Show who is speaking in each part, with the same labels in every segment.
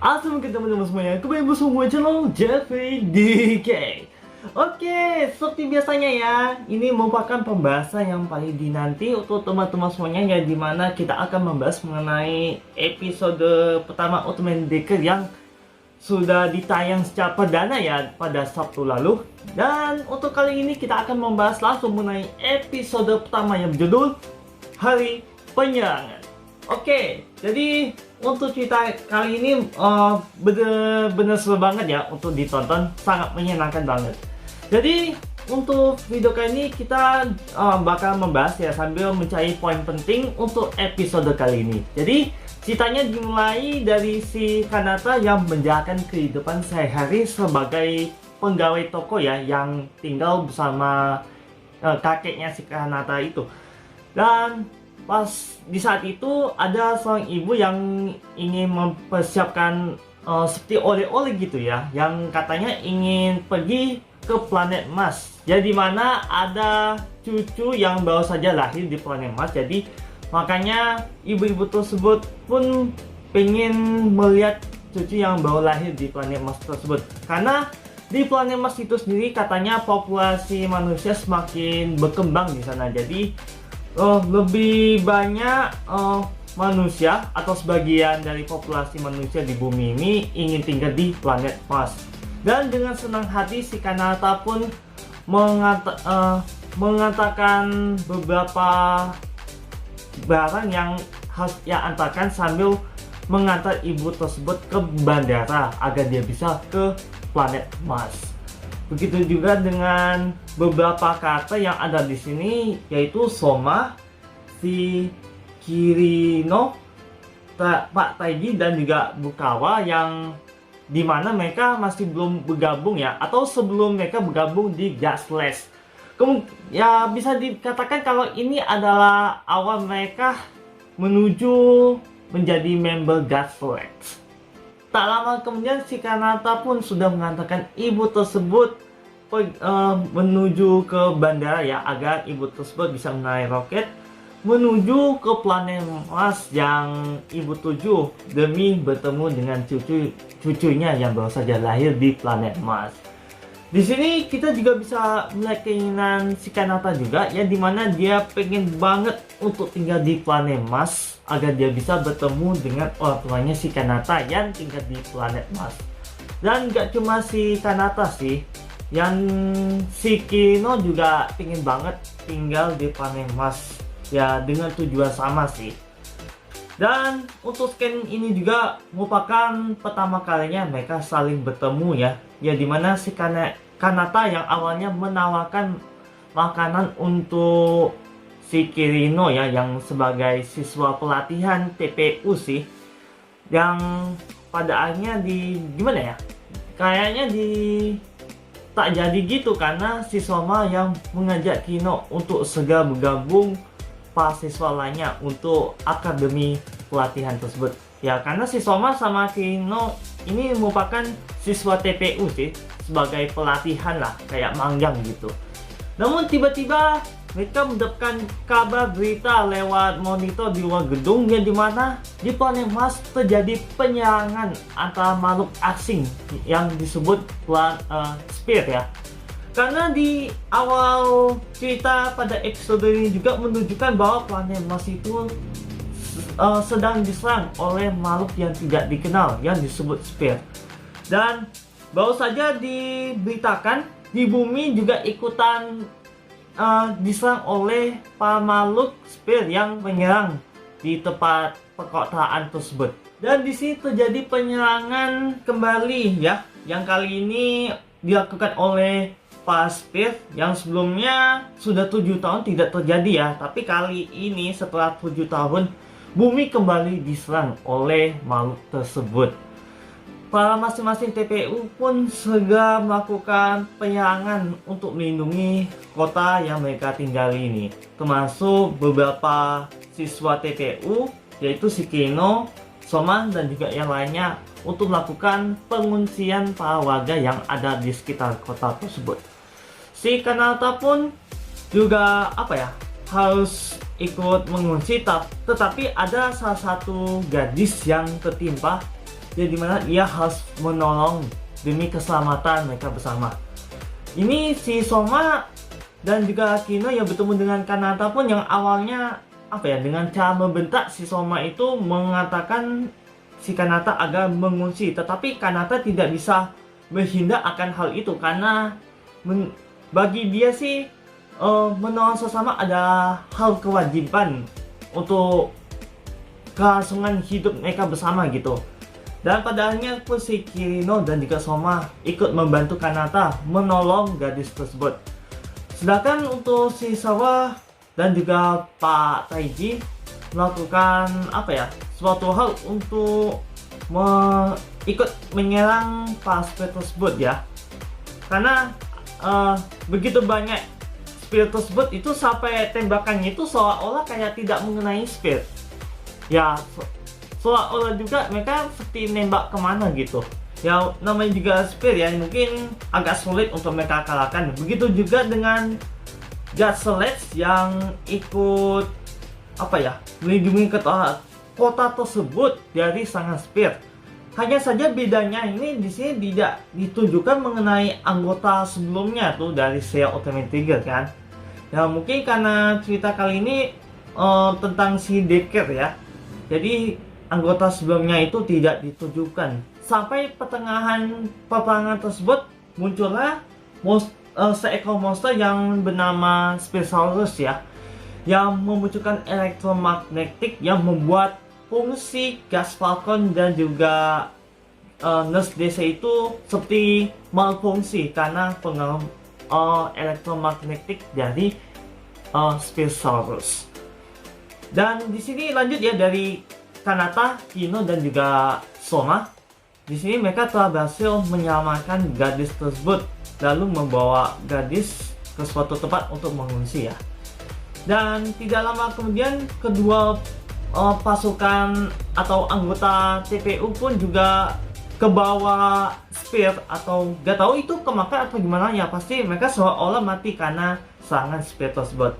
Speaker 1: Assalamualaikum teman-teman semuanya, kembali bersama channel Jeffrey DK. Oke, seperti biasanya ya, ini merupakan pembahasan yang paling dinanti untuk teman-teman semuanya, ya, dimana kita akan membahas mengenai episode pertama Ultimate Decker yang sudah ditayang secara perdana ya pada Sabtu lalu. Dan untuk kali ini kita akan membahas langsung mengenai episode pertama yang berjudul Hari Penyerangan. Oke, jadi untuk cerita kali ini bener-bener seru banget ya untuk ditonton, sangat menyenangkan banget. Jadi untuk video kali ini kita bakal membahas ya sambil mencari poin penting untuk episode kali ini. Jadi ceritanya dimulai dari si Kanata yang menjalankan kehidupan sehari-hari sebagai pegawai toko ya, yang tinggal bersama kakeknya si Kanata itu. Dan pas di saat itu ada seorang ibu yang ingin mempersiapkan seperti oleh-oleh gitu ya, yang katanya ingin pergi ke planet Mars. Jadi mana ada cucu yang baru saja lahir di planet Mars. Jadi makanya ibu-ibu tersebut pun pengen melihat cucu yang baru lahir di planet Mars tersebut. Karena di planet Mars itu sendiri katanya populasi manusia semakin berkembang di sana. Jadi lebih banyak manusia atau sebagian dari populasi manusia di bumi ini ingin tinggal di planet Mars. Dan dengan senang hati si Kanata pun mengatakan beberapa barang yang harus ia antarkan sambil mengantar ibu tersebut ke bandara agar dia bisa ke planet Mars. Begitu juga dengan beberapa karakter yang ada di sini, yaitu Soma, si Kirino, Pak Taiji, dan juga Bukawa, yang dimana mereka masih belum bergabung ya, atau sebelum mereka bergabung di Godless. Ya bisa dikatakan kalau ini adalah awal mereka menuju menjadi member Godless. Tak lama kemudian si Kanata pun sudah mengantarkan ibu tersebut menuju ke bandara ya, agar ibu tersebut bisa menaik roket menuju ke planet Mars yang ibu tuju demi bertemu dengan cucunya yang baru saja lahir di planet Mars. Di sini kita juga bisa melihat keinginan si Kanata juga ya, dimana dia pengen banget untuk tinggal di planet Mars agar dia bisa bertemu dengan orang tuanya si Kanata yang tinggal di planet Mars. Dan gak cuma si Kanata sih, yang si Kino juga pengen banget tinggal di planet Mars ya, dengan tujuan sama sih. Dan untuk scan ini juga merupakan pertama kalinya mereka saling bertemu ya, dimana si Kanata yang awalnya menawarkan makanan untuk si Kirino ya, yang sebagai siswa pelatihan TPU sih, yang pada akhirnya gimana ya, kayaknya tak jadi gitu, karena si Soma yang mengajak Kino untuk segera bergabung pas siswa lainnya untuk akademi pelatihan tersebut ya, karena si Soma sama Kino ini merupakan siswa TPU sih, sebagai pelatihan lah, kayak magang gitu. Namun tiba-tiba mereka mendapatkan kabar berita lewat monitor di luar gedung, yang dimana di planet Mars terjadi penyerangan antara makhluk asing yang disebut Spear ya. Karena di awal cerita pada episode ini juga menunjukkan bahwa planet Mars itu sedang diserang oleh makhluk yang tidak dikenal yang disebut Spear. Dan baru saja diberitakan di bumi juga ikutan diserang oleh para makhluk Spear yang menyerang di tempat perkotaan tersebut. Dan di sini terjadi penyerangan kembali ya, yang kali ini dilakukan oleh para Spear yang sebelumnya sudah 7 tahun tidak terjadi ya, tapi kali ini setelah 7 tahun bumi kembali diserang oleh makhluk tersebut. Para masing-masing TPU pun segera melakukan penyerangan untuk melindungi kota yang mereka tinggali ini, termasuk beberapa siswa TPU yaitu si Kino, Soma, dan juga yang lainnya untuk melakukan pengungsian para warga yang ada di sekitar kota tersebut. Si Kanata pun juga harus ikut mengungsi, tetapi ada salah satu gadis yang tertimpa ya dimana ia harus menolong demi keselamatan mereka bersama. Ini si Soma dan juga Kino yang bertemu dengan Kanata pun yang awalnya dengan cara membentak si Soma itu mengatakan si Kanata agar mengungsi, tetapi Kanata tidak bisa menghindar akan hal itu karena bagi dia sih menolong sesama ada hal kewajiban untuk kelangsungan hidup mereka bersama gitu. Dan pada akhirnya pun si Kirino dan juga Soma ikut membantu Kanata menolong gadis tersebut. Sedangkan untuk si Sawa dan juga Pak Taiji melakukan suatu hal untuk ikut menyerang Pak Spirit tersebut ya. Karena begitu banyak Spirit tersebut itu sampai tembakannya itu seolah-olah kayak tidak mengenai Spirit. Ya, seolah-olah juga mereka seperti nembak kemana gitu. Ya, namanya juga Spirit ya, mungkin agak sulit untuk mereka kalahkan. Begitu juga dengan God Celeste yang ikut melindungi kota tersebut dari serangan Spirit. Hanya saja bedanya ini di sini tidak ditunjukkan mengenai anggota sebelumnya tuh dari serial Ultraman Tiger kan. Ya mungkin karena cerita kali ini tentang si Decker ya. Jadi anggota sebelumnya itu tidak ditunjukkan. Sampai pertengahan peperangan tersebut muncullah seekor monster yang bernama Spinosaurus ya, yang memunculkan elektromagnetik yang membuat fungsi Gas Falcon dan juga Nurse DC itu seperti malfungsi karena pengaruh elektromagnetik dari Spinosaurus. Dan di sini lanjut ya dari Kanata, Kino dan juga Soma. Di sini mereka telah berhasil menyelamatkan gadis tersebut, lalu membawa gadis ke suatu tempat untuk mengungsi ya. Dan tidak lama kemudian kedua pasukan atau anggota TPU pun juga ke bawah Spirit atau gak tahu itu kemakan atau gimana ya, pasti mereka seolah-olah mati karena serangan Spirit tersebut.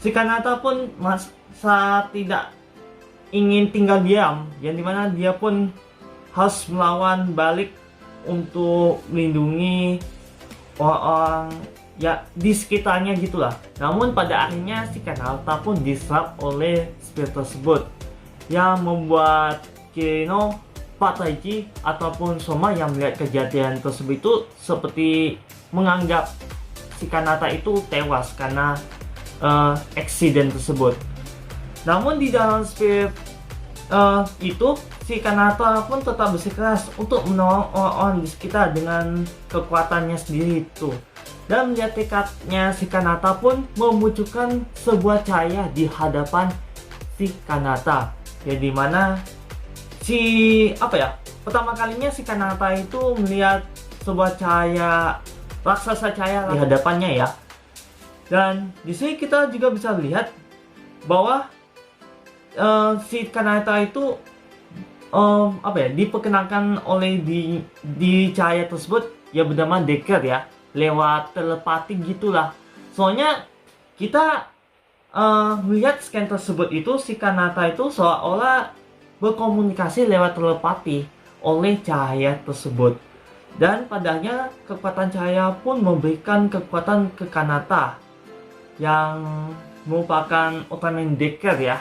Speaker 1: Si Kanata pun masa tidak ingin tinggal diam, yang dimana dia pun harus melawan balik untuk melindungi orang ya di sekitarnya gitulah. Namun pada akhirnya si Kanata pun diserap oleh Spirit tersebut yang membuat Kirino, Pak Taiji ataupun Soma yang melihat kejadian tersebut itu seperti menganggap si Kanata itu tewas karena accident tersebut. Namun di dalam Spirit itu si Kanata pun tetap bersikeras untuk menolong orang-orang di sekitar dengan kekuatannya sendiri itu. Dan melihat tekadnya si Kanata pun memunculkan sebuah cahaya di hadapan si Kanata, ya dimana pertama kalinya si Kanata itu melihat sebuah cahaya, raksasa cahaya di hadapannya ya. Dan di sini kita juga bisa lihat bahwa si Kanata itu diperkenalkan oleh di cahaya tersebut ya bernama Decker ya, lewat telepati gitulah. Soalnya kita melihat scan tersebut itu si Kanata itu seolah-olah berkomunikasi lewat telepati oleh cahaya tersebut. Dan padanya kekuatan cahaya pun memberikan kekuatan ke Kanata yang merupakan Ultraman Decker ya.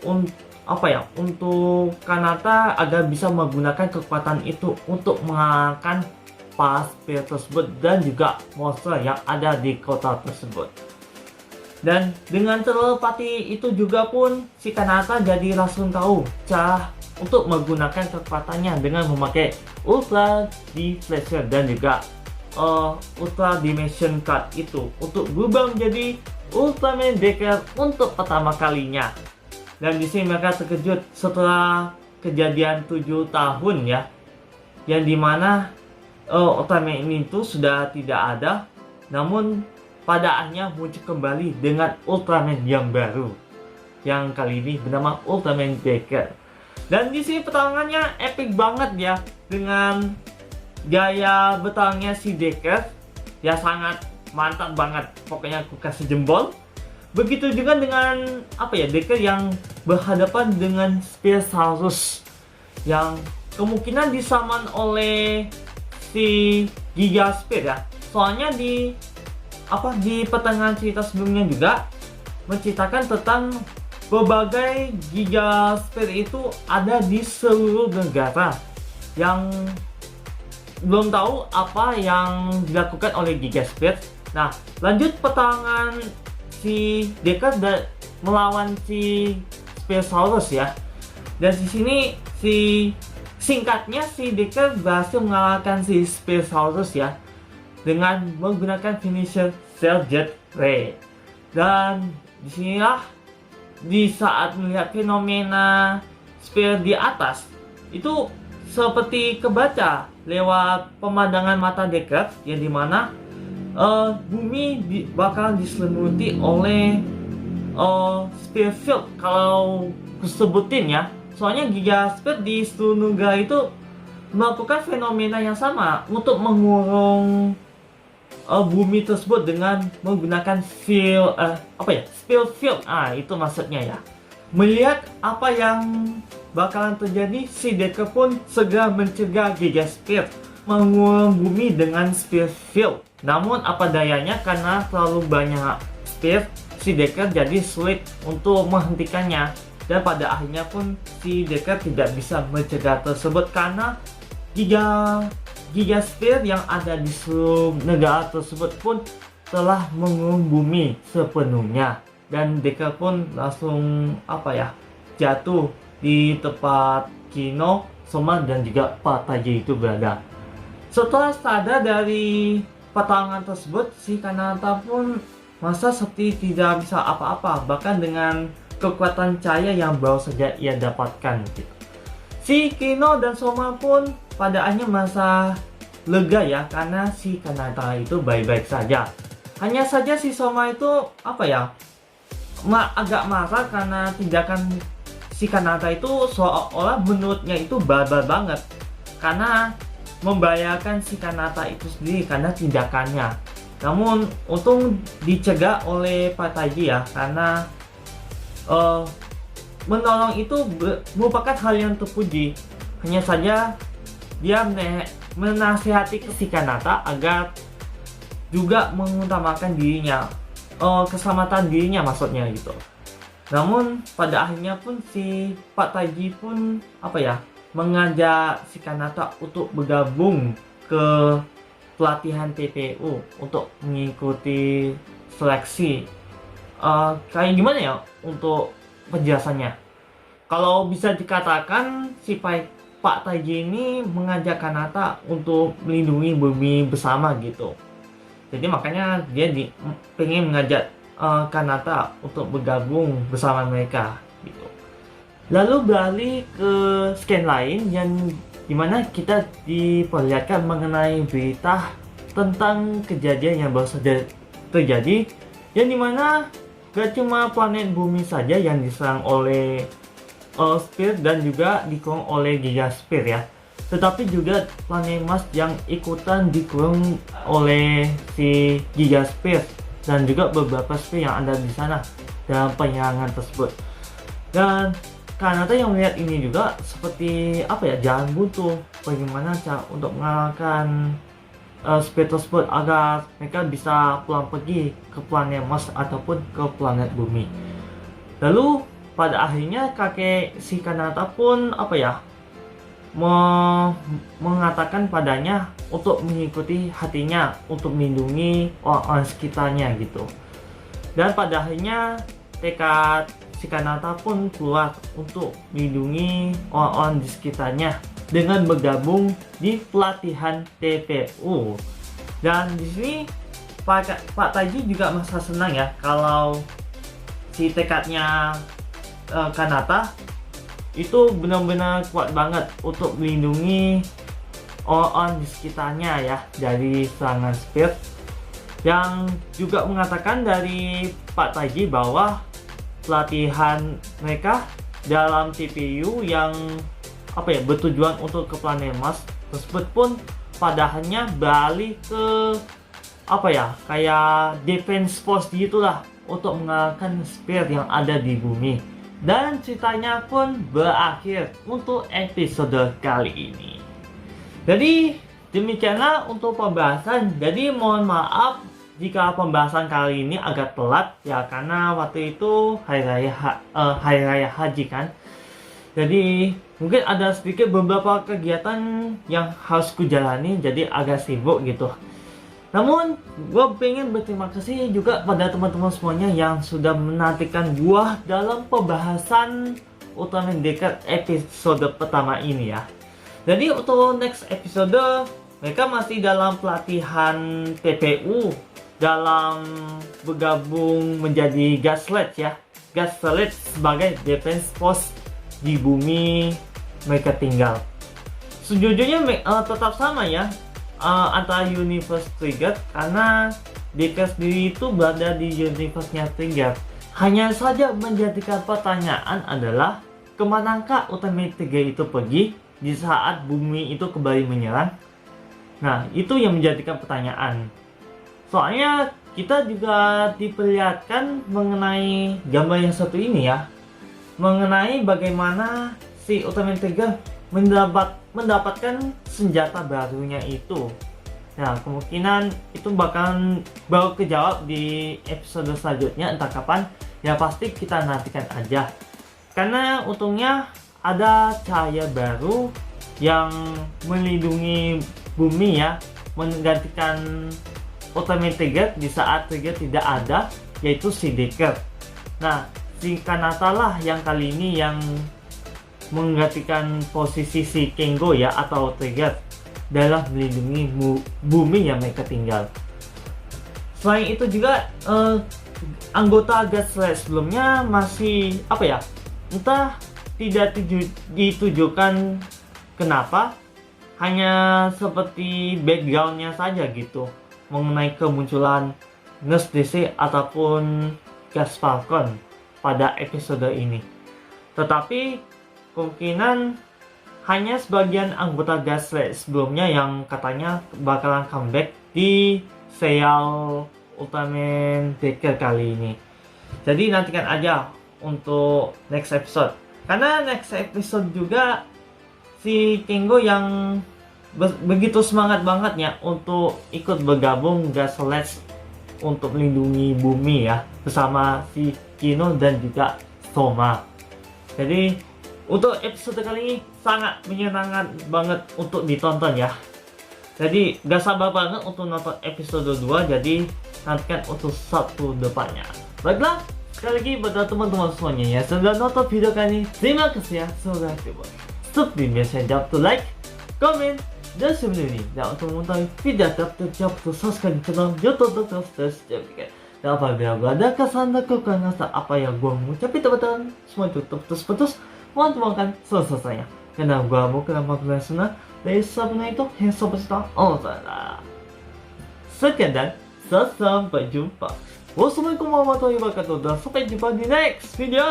Speaker 1: Untuk Kanata agar bisa menggunakan kekuatan itu untuk mengalahkan para Spirit tersebut dan juga monster yang ada di kota tersebut. Dan dengan telepati itu juga pun si Kanata jadi langsung tahu cara untuk menggunakan kekuatannya dengan memakai Ultra Deflection dan juga Ultra Dimension Card itu untuk berubah menjadi Ultraman Decker untuk pertama kalinya. Dan di sini mereka terkejut setelah kejadian 7 tahun ya, yang dimana Ultraman ini tuh sudah tidak ada, namun pada akhirnya muncul kembali dengan Ultraman yang baru, yang kali ini bernama Ultraman Decker. Dan di sini pertarungannya epic banget ya, dengan gaya bertarungnya si Decker ya sangat mantap banget, pokoknya aku kasih jempol. Begitu juga dengan Decker yang berhadapan dengan Spinosaurus yang kemungkinan disaman oleh si Giga Speed ya. Soalnya di pertengahan cerita sebelumnya juga menceritakan tentang berbagai Giga Speed itu ada di seluruh negara, yang belum tahu apa yang dilakukan oleh Giga Speed. Nah, lanjut petangan si Deckard melawan si Spearosaurus ya. Dan di sini singkatnya si Deckard berhasil mengalahkan si Spearosaurus ya dengan menggunakan finisher Cell Jet Ray. Dan disinilah di saat melihat fenomena Spear di atas itu seperti kebaca lewat pemandangan mata Deckard, yang dimana bumi bakal diselimuti oleh Spear Field kalau kusebutin ya. Soalnya Giga Speed di seluruh negara itu melakukan fenomena yang sama untuk mengurung bumi tersebut dengan menggunakan Spear Field. Itu maksudnya ya. Melihat apa yang bakalan terjadi, si Deckard pun segera mencegah Giga Speed mengurung bumi dengan Spear Field. Namun apa dayanya, karena terlalu banyak Spear, si Deckard jadi sulit untuk menghentikannya. Dan pada akhirnya pun si Deckard tidak bisa mencegah tersebut karena Giga Spear yang ada di seluruh negara tersebut pun telah mengurung bumi sepenuhnya. Dan Deckard pun langsung jatuh di tempat Kino, Soma dan juga Pataji itu berada. Setelah sadar dari pertarungan tersebut, si Kanata pun merasa seperti tidak bisa apa-apa, bahkan dengan kekuatan cahaya yang baru saja ia dapatkan gitu. Si Kino dan Soma pun pada akhirnya merasa lega ya, karena si Kanata itu baik-baik saja. Hanya saja si Soma itu agak marah karena tindakan si Kanata itu seolah-olah menurutnya itu barbar banget, karena membahayakan si Kanata itu sendiri karena tindakannya. Namun untung dicegah oleh Pataji ya, karena menolong itu merupakan hal yang terpuji. Hanya saja dia menasihati si Kanata agar juga mengutamakan dirinya, keselamatan dirinya maksudnya gitu. Namun pada akhirnya pun si Pataji pun mengajak si Kanata untuk bergabung ke pelatihan TPU untuk mengikuti seleksi. Kayak gimana ya untuk penjelasannya? Kalau bisa dikatakan si Pak Taiji ini mengajak Kanata untuk melindungi bumi bersama gitu. Jadi makanya dia pengen mengajak Kanata untuk bergabung bersama mereka gitu. Lalu beralih ke scan lain yang dimana kita diperlihatkan mengenai berita tentang kejadian yang baru saja terjadi, yang dimana gak cuma planet bumi saja yang diserang oleh Spear dan juga dikurung oleh Giga Spear ya, tetapi juga planet Mars yang ikutan dikurung oleh si Giga Spear dan juga beberapa Spear yang ada di sana dalam penyerangan tersebut. Dan Kanata yang melihat ini juga seperti jalan buntu bagaimana cara untuk mengalahkan Spear tersebut agar mereka bisa pulang pergi ke planet Mars ataupun ke planet bumi. Lalu pada akhirnya kakek si Kanata pun mengatakan padanya untuk mengikuti hatinya untuk melindungi orang sekitarnya gitu. Dan pada akhirnya tekad si Kanata pun keluar untuk melindungi orang-orang di sekitarnya dengan bergabung di pelatihan TPU. Dan di sini Pak Taiji juga merasa senang ya kalau si tekadnya Kanata itu benar-benar kuat banget untuk melindungi orang-orang di sekitarnya ya dari serangan Spear. Yang juga mengatakan dari Pak Taiji bahwa pelatihan mereka dalam TPU yang bertujuan untuk ke planet Mars tersebut pun padahalnya beralih ke kayak defense force gitulah untuk mengalahkan Spear yang ada di bumi. Dan ceritanya pun berakhir untuk episode kali ini. Jadi demikianlah untuk pembahasan. Jadi mohon maaf jika pembahasan kali ini agak telat ya, karena waktu itu hari raya haji kan. Jadi mungkin ada sedikit beberapa kegiatan yang harus kujalani, jadi agak sibuk gitu. Namun, gue pengen berterima kasih juga pada teman-teman semuanya yang sudah menantikan gue dalam pembahasan Ultraman Dekat episode pertama ini ya. Jadi untuk next episode, mereka masih dalam pelatihan PPU dalam bergabung menjadi Gaslight ya. Gaslight sebagai defense post di bumi mereka tinggal. Sejujurnya tetap sama ya, antara universe Trigger, karena Decker sendiri itu berada di universe-nya Trigger. Hanya saja menjadikan pertanyaan adalah kemanakah Ultimate Trigger itu pergi di saat bumi itu kembali menyerang. Nah, itu yang menjadikan pertanyaan. Soalnya kita juga diperlihatkan mengenai gambar yang satu ini ya, mengenai bagaimana si Ultimate Trigger mendapatkan senjata barunya itu. Nah, kemungkinan itu bakal baru kejawab di episode selanjutnya, entah kapan. Ya pasti kita nantikan aja. Karena untungnya ada cahaya baru yang melindungi bumi ya, menggantikan Ultimate Trigger di saat Trigger tidak ada, yaitu si Decker. Nah, si Kanata lah yang kali ini yang menggantikan posisi si Kengo ya, atau Trigger dalam melindungi bumi yang mereka tinggal. Selain itu juga anggota Gaslight sebelumnya masih apa ya, entah tidak ditujukan kenapa, hanya seperti backgroundnya saja gitu mengenai kemunculan Nurse DC ataupun Gas Falcon pada episode ini. Tetapi kemungkinan hanya sebagian anggota Gaslight sebelumnya yang katanya bakalan comeback di serial Ultraman Decker kali ini. Jadi nantikan aja untuk next episode. Karena next episode juga si Kengo yang begitu semangat bangetnya untuk ikut bergabung Gaslight untuk melindungi bumi ya, bersama si Kino dan juga Soma. Jadi untuk episode kali ini sangat menyenangkan banget untuk ditonton ya. Jadi gak sabar banget untuk nonton episode 2. Jadi nantikan untuk Sabtu depannya. Baiklah, sekali lagi pada teman-teman semuanya ya sudah nonton video kali ini, terima kasih ya sudah coba. Seperti biasa, jangan lupa like, komen, dan share video ini. Dan untuk mengetahui video terupdate, jangan lupa subscribe channel YouTube Dr. Stars. Dan apabila gua ada kesalahan dan kekurangan apa yang gua mengucapkan teman-teman semua itu putus-putus, mohon dimaafkan selesainya. Karena gua mau kenapa sunnah dari sabuna itu yang sobat Allah. Sekian dan sampai jumpa. Wassalamualaikum warahmatullahi wabarakatuh, dan sampai jumpa di next video.